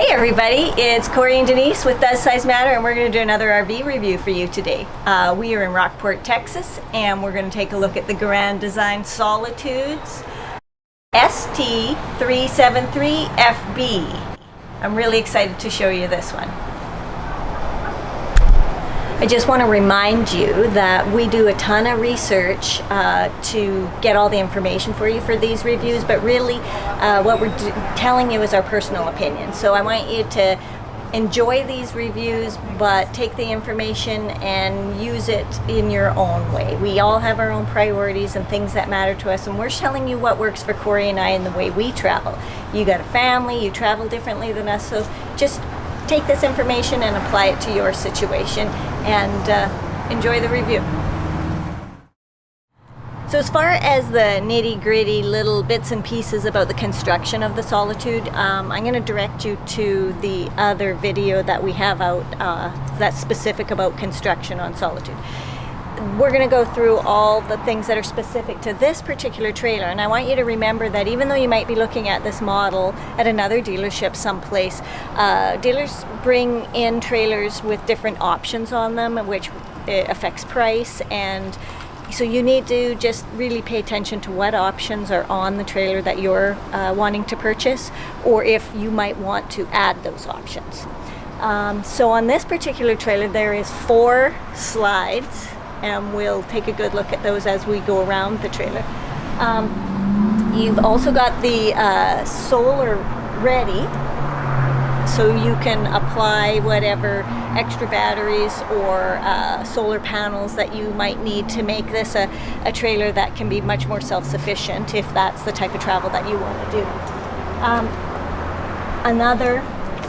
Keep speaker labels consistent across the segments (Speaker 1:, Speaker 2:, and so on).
Speaker 1: Everybody, it's Corey and Denise with Does Size Matter, and we're going to do another RV review for you today. We are in Rockport, Texas, and we're going to take a look at the Grand Design Solitudes ST373FB. I'm really excited to show you this one. I just want to remind you that we do a ton of research to get all the information for you for these reviews, but really what we're telling you is our personal opinion. So I want you to enjoy these reviews, but take the information and use it in your own way. We all have our own priorities and things that matter to us, and we're telling you what works for Corey and I in the way we travel. You got a family, you travel differently than us, so just take this information and apply it to your situation and enjoy the review. So as far as the nitty-gritty little bits and pieces about the construction of the Solitude, I'm going to direct you to the other video that we have out that's specific about construction on Solitude. We're going to go through all the things that are specific to this particular trailer, and I want you to remember that even though you might be looking at this model at another dealership someplace, dealers bring in trailers with different options on them, which affects price, and so you need to just really pay attention to what options are on the trailer that you're wanting to purchase, or if you might want to add those options. So on this particular trailer there is 4 slides, and we'll take a good look at those as we go around the trailer. You've also got the solar ready, so you can apply whatever extra batteries or solar panels that you might need to make this a trailer that can be much more self-sufficient if that's the type of travel that you want to do. Another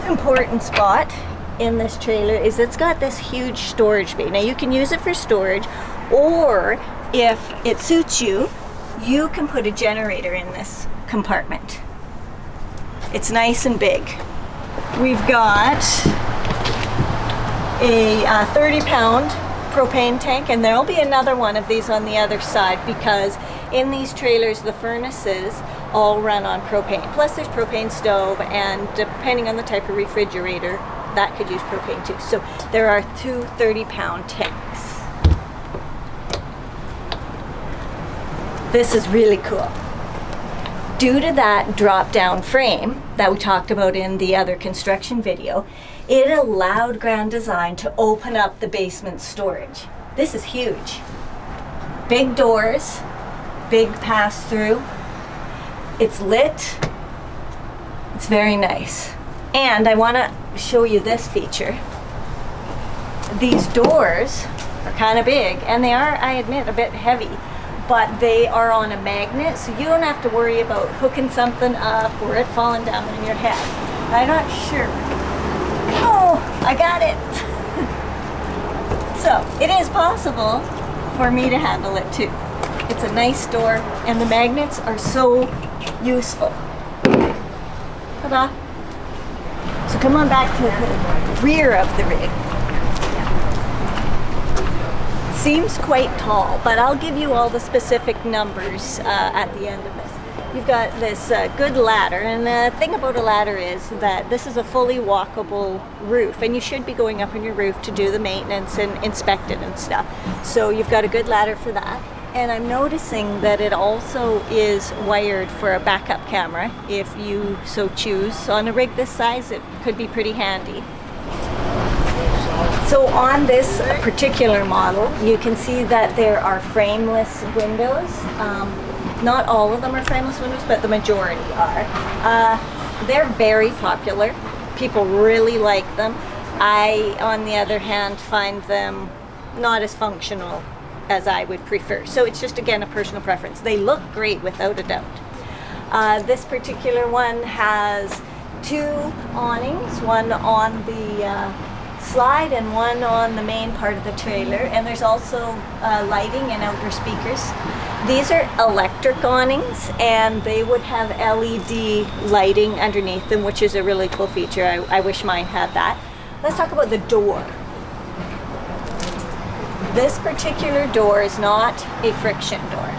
Speaker 1: important spot in this trailer is it's got this huge storage bay. Now you can use it for storage, or if it suits you, you can put a generator in this compartment. It's nice and big. We've got a 30-pound propane tank, and there'll be another one of these on the other side, because in these trailers the furnaces all run on propane. Plus there's propane stove, and depending on the type of refrigerator, that could use propane too. So there are 2 30-pound tanks. This is really cool. Due to that drop-down frame that we talked about in the other construction video, it allowed Grand Design to open up the basement storage. This is huge. Big doors, big pass-through. It's lit. It's very nice. And I want to show you this feature. These doors are kind of big, and they are, I admit, a bit heavy, but they are on a magnet, so you don't have to worry about hooking something up or it falling down on your head. I'm not sure. Oh, I got it. So it is possible for me to handle it too. It's a nice door, and the magnets are so useful. Ta-da. So come on back to the rear of the rig. Seems quite tall, but I'll give you all the specific numbers at the end of this. You've got this good ladder, and the thing about a ladder is that this is a fully walkable roof, and you should be going up on your roof to do the maintenance and inspect it and stuff. So you've got a good ladder for that. And I'm noticing that it also is wired for a backup camera if you so choose. On a rig this size, it could be pretty handy. So on this particular model, you can see that there are frameless windows. Not all of them are frameless windows, but the majority are. They're very popular. People really like them. I, on the other hand, find them not as functional as I would prefer. So it's just, again, a personal preference. They look great without a doubt. This particular one has 2 awnings, one on the slide and one on the main part of the trailer, and there's also lighting and outdoor speakers. These are electric awnings, and they would have LED lighting underneath them, which is a really cool feature. I wish mine had that. Let's talk about the door. This particular door is not a friction door,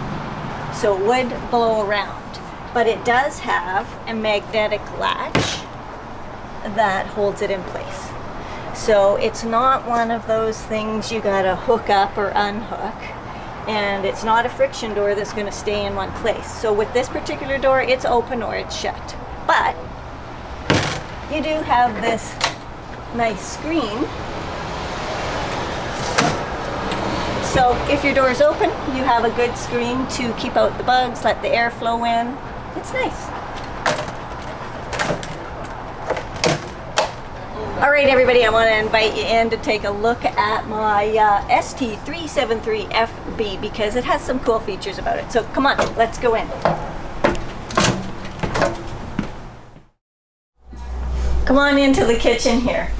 Speaker 1: so it would blow around, but it does have a magnetic latch that holds it in place. So it's not one of those things you gotta hook up or unhook. And it's not a friction door that's going to stay in one place. So with this particular door, it's open or it's shut. But you do have this nice screen. So if your door is open, you have a good screen to keep out the bugs, let the air flow in. It's nice. All right, everybody, I want to invite you in to take a look at my ST373FB because it has some cool features about it. So come on, let's go in. Come on into the kitchen here.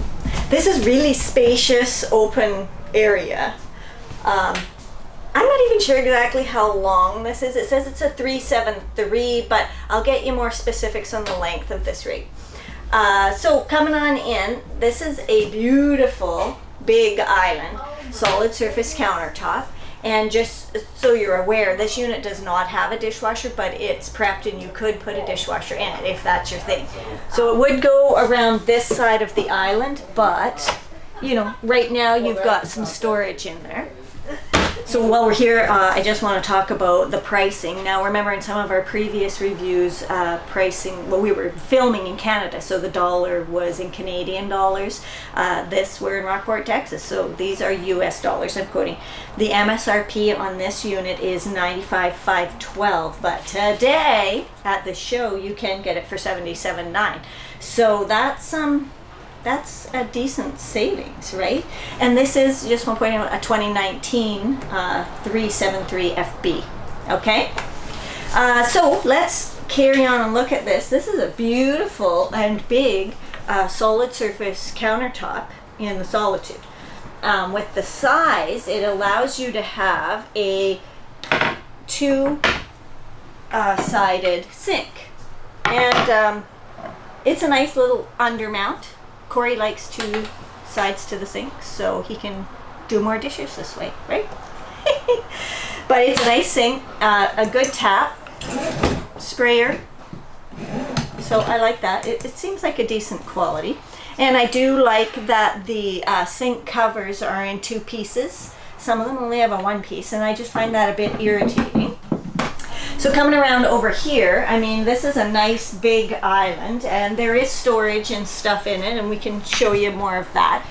Speaker 1: This is really spacious, open area. I'm not even sure exactly how long this is. It says it's a 373, but I'll get you more specifics on the length of this rig. So coming on in, this is a beautiful big island, solid surface countertop, and just so you're aware, this unit does not have a dishwasher, but it's prepped and you could put a dishwasher in it if that's your thing. So it would go around this side of the island, but you know, right now you've got some storage in there. So while we're here, I just want to talk about the pricing. Now remember, in some of our previous reviews, pricing, well, we were filming in Canada, so the dollar was in Canadian dollars. We're in Rockport, Texas, so these are US dollars I'm quoting. The MSRP on this unit is $95,512, but today at the show you can get it for $77,900. So that's a decent savings, right? And this is, just one point out, a 2019 373FB, okay? So let's carry on and look at this. This is a beautiful and big solid surface countertop in the Solitude. With the size, it allows you to have a two-sided sink. And it's a nice little undermount. Corey likes two sides to the sink, so he can do more dishes this way, right? But it's a nice sink, a good tap, sprayer, so I like that. It seems like a decent quality. And I do like that the sink covers are in two pieces. Some of them only have a one piece, and I just find that a bit irritating. So coming around over here, I mean, this is a nice big island, and there is storage and stuff in it, and we can show you more of that.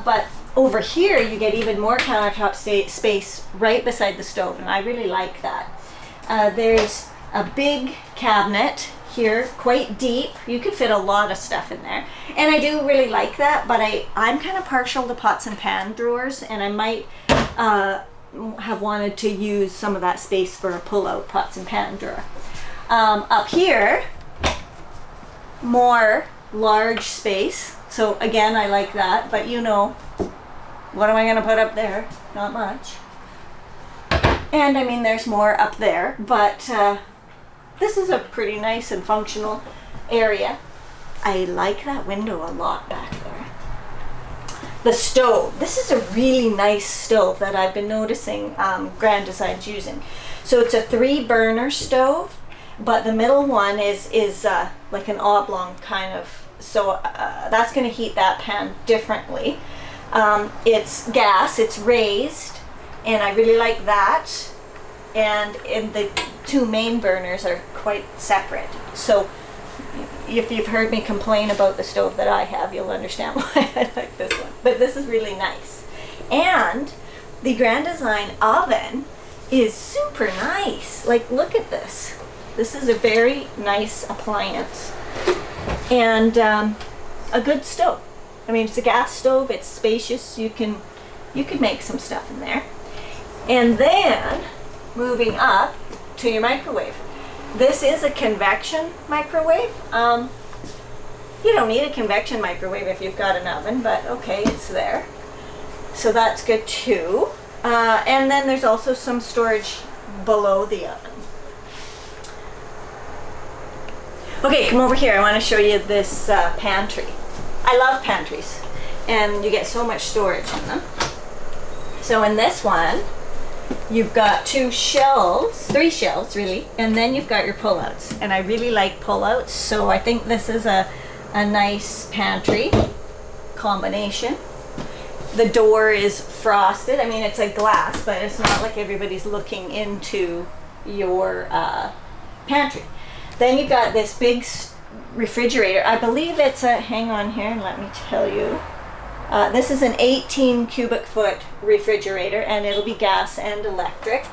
Speaker 1: But over here, you get even more countertop space right beside the stove, and I really like that. There's a big cabinet here, quite deep. You could fit a lot of stuff in there, and I do really like that, but I'm kind of partial to pots and pan drawers, and I might have wanted to use some of that space for a pull-out pots and pan drawer. Up here, more large space, so again, I like that, but you know, what am I going to put up there? Not much. And I mean, there's more up there, but this is a pretty nice and functional area. I like that window a lot back there. The stove. This is a really nice stove that I've been noticing Grand Design's using. So it's a 3-burner stove, but the middle one is like an oblong kind of, so that's going to heat that pan differently. It's gas, it's raised, and I really like that. And the two main burners are quite separate. So if you've heard me complain about the stove that I have, you'll understand why I like this one. But this is really nice. And the Grand Design oven is super nice. Like, look at this. This is a very nice appliance. And a good stove. I mean, it's a gas stove, it's spacious, you can make some stuff in there. And then, moving up to your microwave. This is a convection microwave. You don't need a convection microwave if you've got an oven, but okay, it's there. So that's good too. And then there's also some storage below the oven. Okay, come over here. I want to show you this pantry. I love pantries, and you get so much storage in them. So in this one, you've got 2 shelves, 3 shelves really, and then you've got your pullouts. And I really like pullouts, so I think this is a nice pantry combination. The door is frosted. I mean, it's a glass, but it's not like everybody's looking into your pantry. Then you've got this big refrigerator. I believe it's a, hang on here, let me tell you. This is an 18 cubic foot refrigerator, and it'll be gas and electric.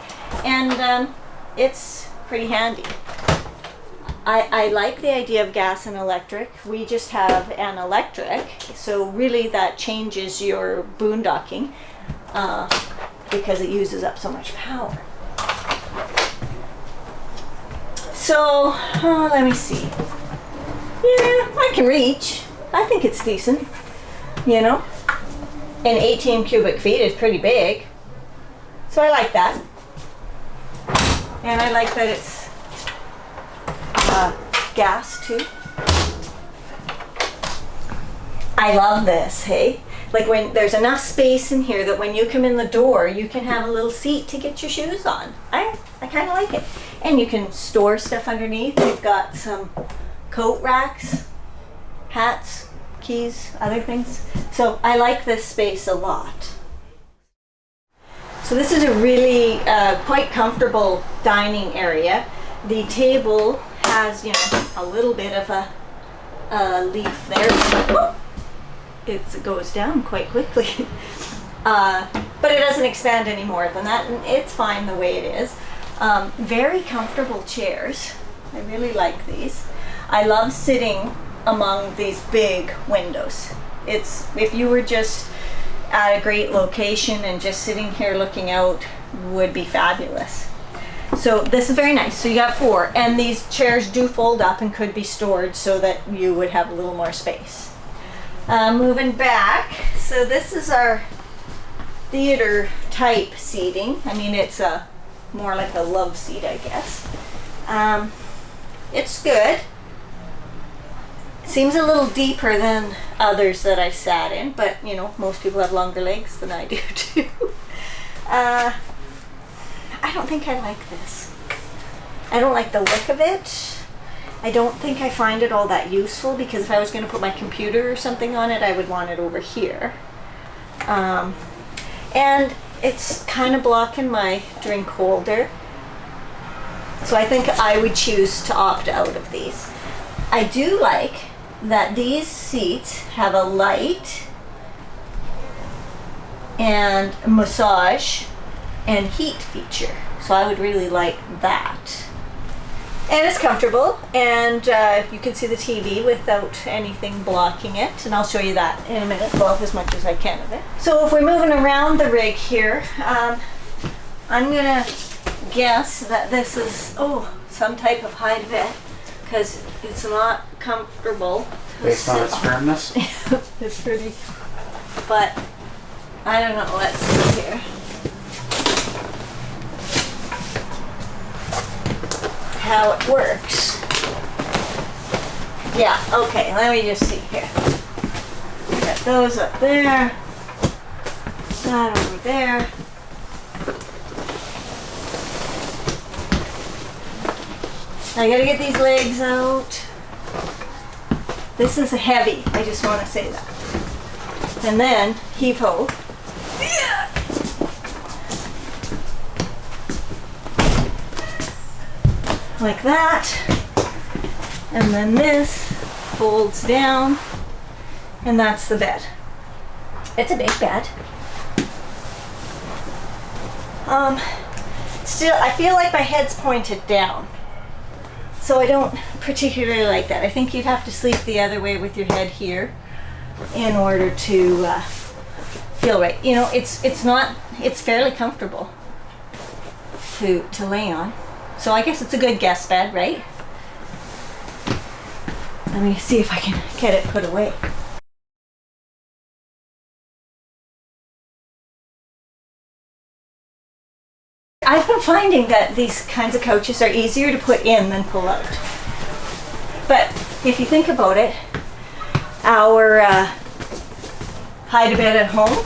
Speaker 1: And it's pretty handy. I like the idea of gas and electric. We just have an electric, so really that changes your boondocking because it uses up so much power. So, let me see. Yeah, I can reach. I think it's decent, you know. And 18 cubic feet is pretty big. So I like that. And I like that it's gas too. I love this, hey? Like when there's enough space in here that when you come in the door, you can have a little seat to get your shoes on. I kind of like it. And you can store stuff underneath. We've got some coat racks, hats, keys, other things. So I like this space a lot. So this is a really quite comfortable dining area. The table has, you know, a little bit of a leaf there. So it goes down quite quickly. But it doesn't expand any more than that, and it's fine the way it is. Very comfortable chairs. I really like these. I love sitting among these big windows. If you were just at a great location and just sitting here looking out would be fabulous. So this is very nice. So you got 4, and these chairs do fold up and could be stored so that you would have a little more space. Moving back, so this is our theater type seating. I mean, it's more like a love seat, I guess. It's good. Seems a little deeper than others that I've sat in, but you know, most people have longer legs than I do too. I don't think I like this. I don't like the look of it. I don't think I find it all that useful, because if I was going to put my computer or something on it, I would want it over here. And it's kind of blocking my drink holder. So I think I would choose to opt out of these. I do like that these seats have a light and massage and heat feature. So I would really like that. And it's comfortable, and you can see the TV without anything blocking it, and I'll show you that in a minute, well, as much as I can of it. So if we're moving around the rig here, I'm gonna guess that this is, some type of high vet, because it's not comfortable.
Speaker 2: Based on its firmness?
Speaker 1: It's pretty, but I don't know, let's see here. How it works. Yeah, okay, let me just see here. Got those up there, that over there. I gotta get these legs out. This is heavy, I just want to say that. And then heave ho. Like that, and then this folds down, and that's the bed. It's a big bed. Still, I feel like my head's pointed down, so I don't particularly like that. I think you'd have to sleep the other way with your head here in order to feel right. You know, it's fairly comfortable to lay on. So I guess it's a good guest bed, right? Let me see if I can get it put away. I've been I'm finding that these kinds of couches are easier to put in than pull out. But if you think about it, our hide-a-bed at home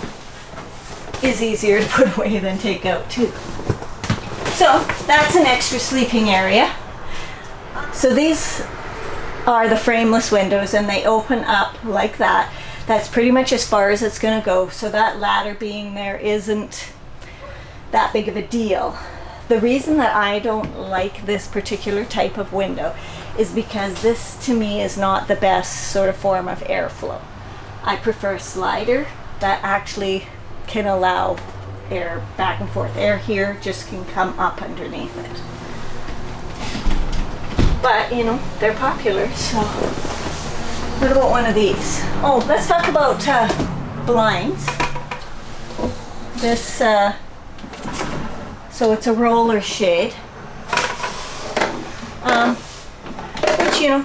Speaker 1: is easier to put away than take out too. So that's an extra sleeping area. So these are the frameless windows, and they open up like that. That's pretty much as far as it's going to go. So that ladder being there isn't that big of a deal. The reason that I don't like this particular type of window is because this to me is not the best sort of form of airflow. I prefer a slider that actually can allow air back and forth. Air here just can come up underneath it. But, you know, they're popular, so. What about one of these? Oh, let's talk about blinds. This, so it's a roller shade, which, you know,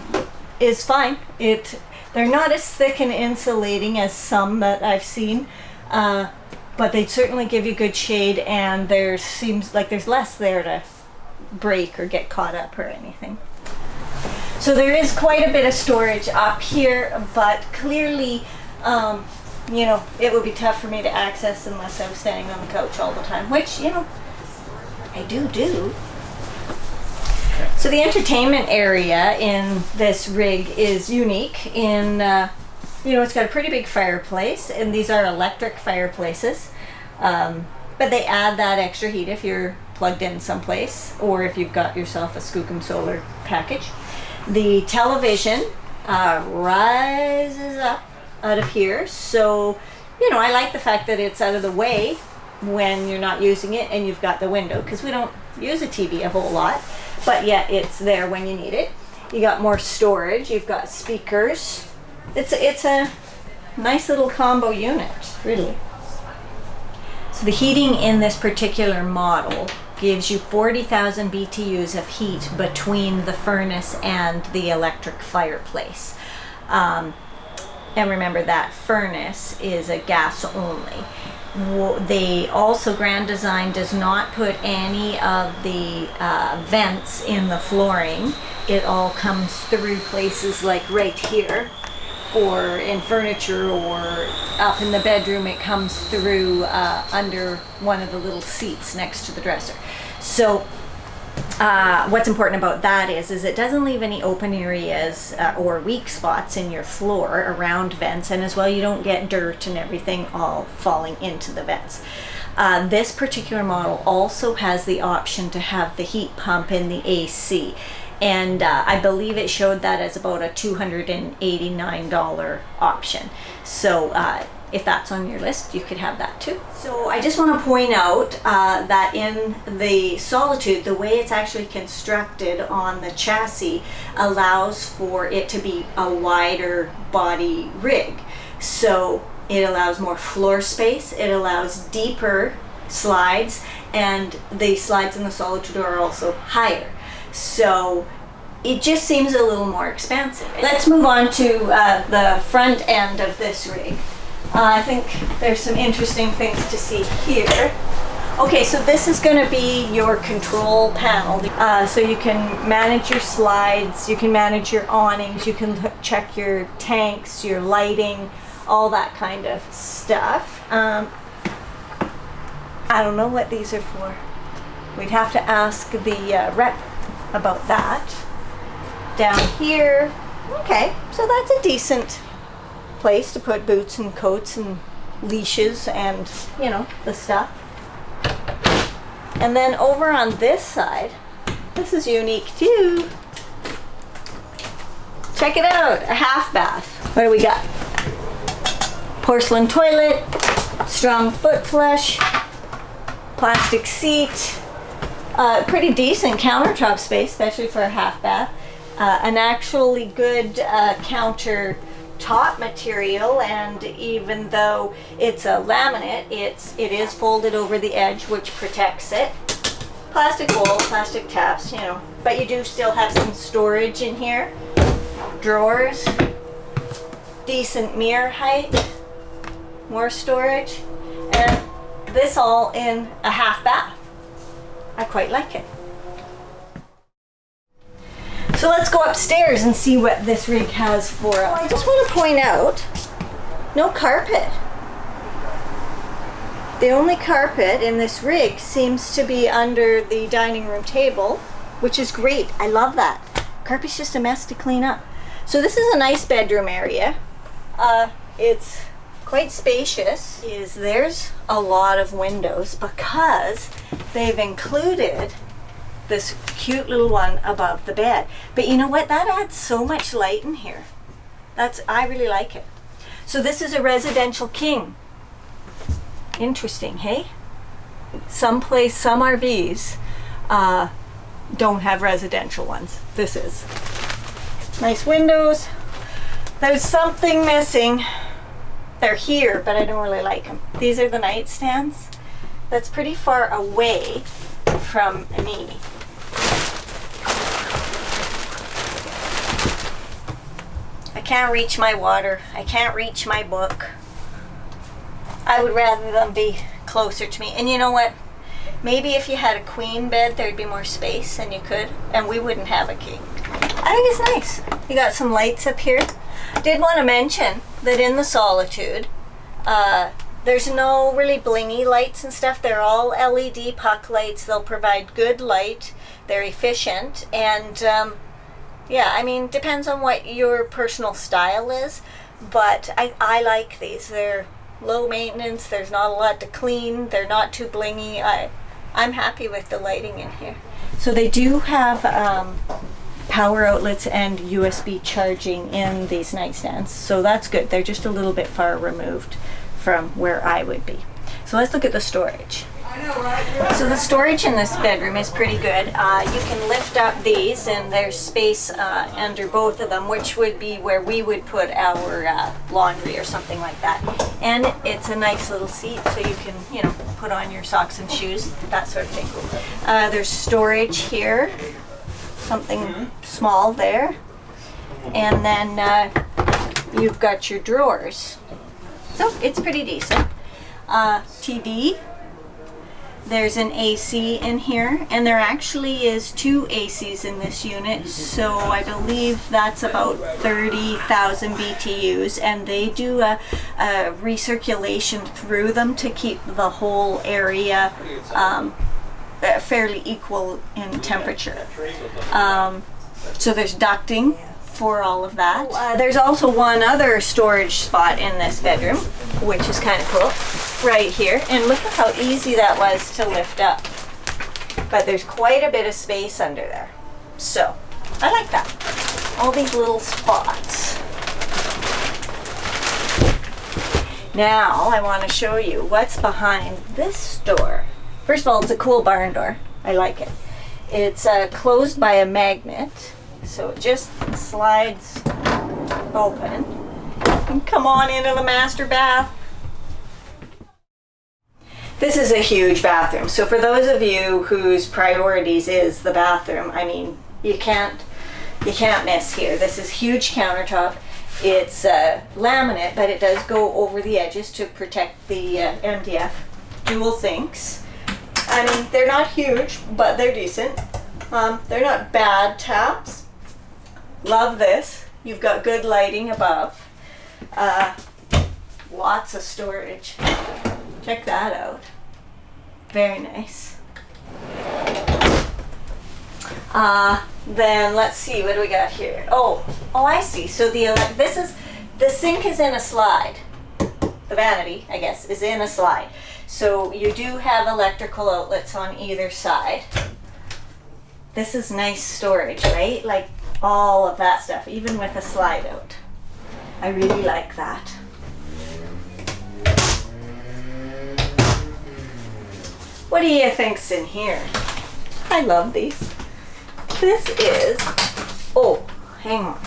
Speaker 1: is fine. They're not as thick and insulating as some that I've seen, but they certainly give you good shade, and there seems like there's less there to break or get caught up or anything. So there is quite a bit of storage up here, but clearly, you know, it would be tough for me to access unless I was standing on the couch all the time, which, you know, I do. So the entertainment area in this rig is unique in, you know, it's got a pretty big fireplace, and these are electric fireplaces, but they add that extra heat if you're plugged in someplace, or if you've got yourself a Skookum solar package. The television rises up out of here, so, you know, I like the fact that it's out of the way when you're not using it, and you've got the window, because we don't use a TV a whole lot, but yet it's there when you need it. You got more storage, you've got speakers. It's a nice little combo unit, really. So the heating in this particular model gives you 40,000 BTUs of heat between the furnace and the electric fireplace. And remember that furnace is a gas only. They also, Grand Design does not put any of the vents in the flooring. It all comes through places like right here, or in furniture, or up in the bedroom. It comes through under one of the little seats next to the dresser. So what's important about that is it doesn't leave any open areas or weak spots in your floor around vents, and as well you don't get dirt and everything all falling into the vents. This particular model also has the option to have the heat pump in the AC, and I believe it showed that as about a $289 option. So if that's on your list, you could have that too. So I just want to point out that in the Solitude, the way it's actually constructed on the chassis allows for it to be a wider body rig. So it allows more floor space, it allows deeper slides, and the slides in the Solitude are also higher. So it just seems a little more expansive. Let's move on to the front end of this rig. I think there's some interesting things to see here. Okay, so this is going to be your control panel. So you can manage your slides, you can manage your awnings, you can check your tanks, your lighting, all that kind of stuff. I don't know what these are for. We'd have to ask the rep about that. Down here, okay, so that's a decent place to put boots and coats and leashes and, you know, the stuff. And then over on this side, this is unique too. Check it out, a half bath. What do we got? Porcelain toilet, strong foot flush, plastic seat, pretty decent countertop space, especially for a half bath. An actually good countertop material, and even though it's a laminate, it is folded over the edge, which protects it. Plastic bowl, plastic taps, you know, but you do still have some storage in here. Drawers, decent mirror height, more storage, and this all in a half bath. I quite like it. So let's go upstairs and see what this rig has for us. I just want to point out, no carpet. The only carpet in this rig seems to be under the dining room table, which is great. I love that. Carpet's just a mess to clean up. So this is a nice bedroom area. It's quite spacious. There's a lot of windows because they've included this cute little one above the bed. But you know what? That adds so much light in here. I really like it. So this is a residential king. Interesting, hey? Some RVs don't have residential ones. This is. Nice windows. There's something missing. They're here, but I don't really like them. These are the nightstands. That's pretty far away from me. I can't reach my water. I can't reach my book. I would rather them be closer to me. And you know what? Maybe if you had a queen bed, there'd be more space and you could, and we wouldn't have a king. I think it's nice. You got some lights up here. Did want to mention that in the Solitude, there's no really blingy lights and stuff. They're all LED puck lights. They'll provide good light. They're efficient. And yeah, I mean, depends on what your personal style is. But I like these. They're low maintenance. There's not a lot to clean. They're not too blingy. I'm happy with the lighting in here. So they do have power outlets and USB charging in these nightstands. So that's good. They're just a little bit far removed from where I would be. So let's look at the storage. So the storage in this bedroom is pretty good. You can lift up these and there's space under both of them, which would be where we would put our laundry or something like that. And it's a nice little seat so you can, you know, put on your socks and shoes, that sort of thing. There's storage here, something small there. And then you've got your drawers. So it's pretty decent. TV. There's an AC in here, and there actually is 2 ACs in this unit, so I believe that's about 30,000 BTUs, and they do a recirculation through them to keep the whole area fairly equal in temperature. So there's ducting for all of that. There's also one other storage spot in this bedroom, which is kind of cool, right here. And look at how easy that was to lift up. But there's quite a bit of space under there. So, I like that. All these little spots. Now, I want to show you what's behind this door. First of all, it's a cool barn door. I like it. It's closed by a magnet. So it just slides open. And come on into the master bath. This is a huge bathroom. So for those of you whose priorities is the bathroom, I mean, you can't miss here. This is huge countertop. It's laminate, but it does go over the edges to protect the MDF. Dual sinks. I mean, they're not huge, but they're decent. They're not bad taps. Love this. You've got good lighting above. Lots of storage. Check that out. Very nice. Then let's see, what do we got here? Oh, I see. So the sink is in a slide. The vanity, I guess, is in a slide. So you do have electrical outlets on either side. This is nice storage, right? Like all of that stuff, even with a slide out. I really like that. What do you think's in here? I love these. This is, oh, hang on.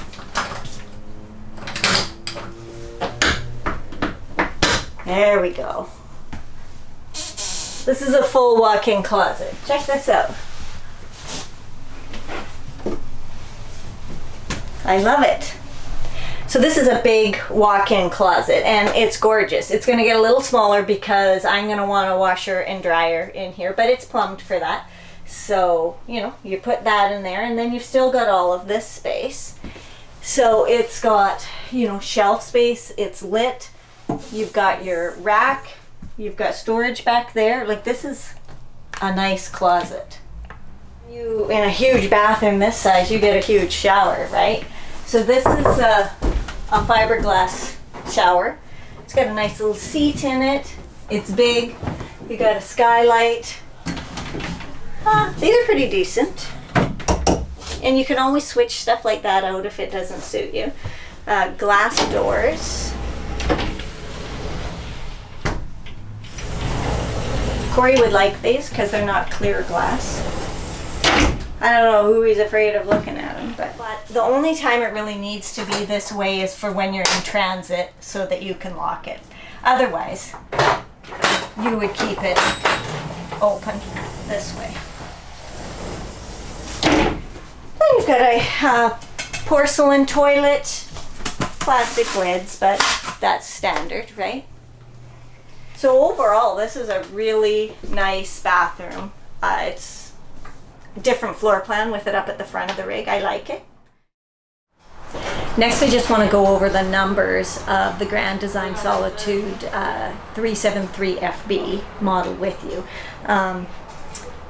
Speaker 1: There we go. This is a full walk-in closet. Check this out. I love it. So this is a big walk-in closet and it's gorgeous. It's going to get a little smaller because I'm going to want a washer and dryer in here, but it's plumbed for that. So, you know, you put that in there, and then you've still got all of this space. So it's got, you know, shelf space, it's lit, you've got your rack, you've got storage back there. Like, this is a nice closet. You, in a huge bathroom this size, you get a huge shower, right? So this is a fiberglass shower. It's got a nice little seat in it. It's big. You got a skylight. These are pretty decent. And you can always switch stuff like that out if it doesn't suit you. Glass doors. Corey would like these because they're not clear glass. I don't know who he's afraid of looking at them, but the only time it really needs to be this way is for when you're in transit so that you can lock it. Otherwise, you would keep it open this way. Then you've got a porcelain toilet, plastic lids, but that's standard, right? So overall, this is a really nice bathroom. It's a different floor plan with it up at the front of the rig. I like it. Next, I just want to go over the numbers of the Grand Design Solitude 373FB model with you.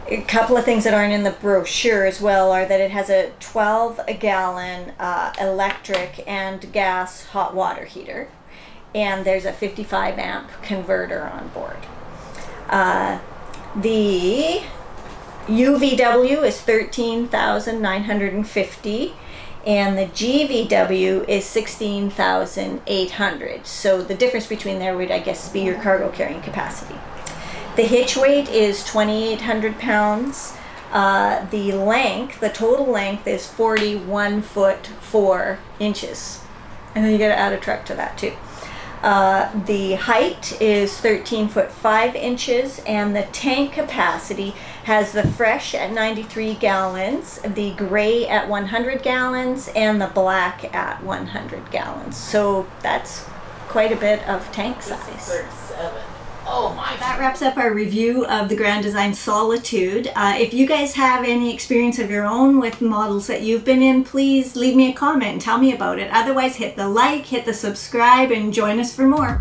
Speaker 1: A couple of things that aren't in the brochure as well are that it has a 12-gallon electric and gas hot water heater, and there's a 55 amp converter on board. The UVW is 13,950 and the GVW is 16,800. So the difference between there would, I guess, be your cargo carrying capacity. The hitch weight is 2,800 pounds. The length, the total length is 41 foot 4 inches. And then you got to add a truck to that too. The height is 13 foot 5 inches, and the tank capacity has the fresh at 93 gallons, the gray at 100 gallons, and the black at 100 gallons. So that's quite a bit of tank size.
Speaker 3: 37. Oh my.
Speaker 1: That wraps up our review of the Grand Design Solitude. If you guys have any experience of your own with models that you've been in, please leave me a comment and tell me about it. Otherwise, hit the like, hit the subscribe, and join us for more.